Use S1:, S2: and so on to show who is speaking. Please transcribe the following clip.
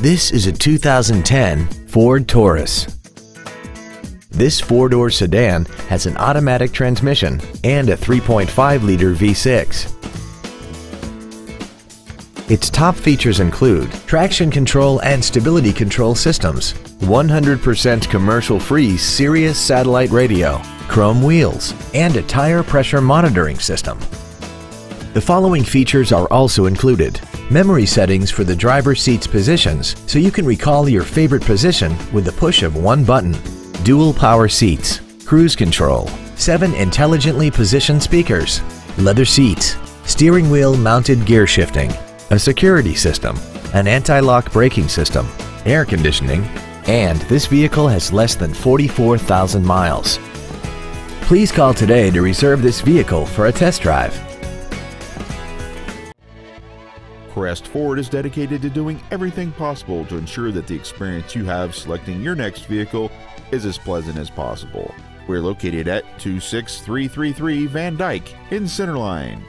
S1: This is a 2010 Ford Taurus. This four-door sedan has an automatic transmission and a 3.5-liter V6. Its top features include traction control and stability control systems, 100% commercial-free Sirius satellite radio, chrome wheels, and a tire pressure monitoring system. The following features are also included: memory settings for the driver's seat's positions so you can recall your favorite position with the push of one button, dual power seats, cruise control, 7 intelligently positioned speakers, leather seats, steering wheel mounted gear shifting, a security system, an anti-lock braking system, air conditioning, and this vehicle has less than 44,000 miles. Please call today to reserve this vehicle for a test drive.
S2: Crest Ford is dedicated to doing everything possible to ensure that the experience you have selecting your next vehicle is as pleasant as possible. We're located at 26333 Van Dyke in Centerline.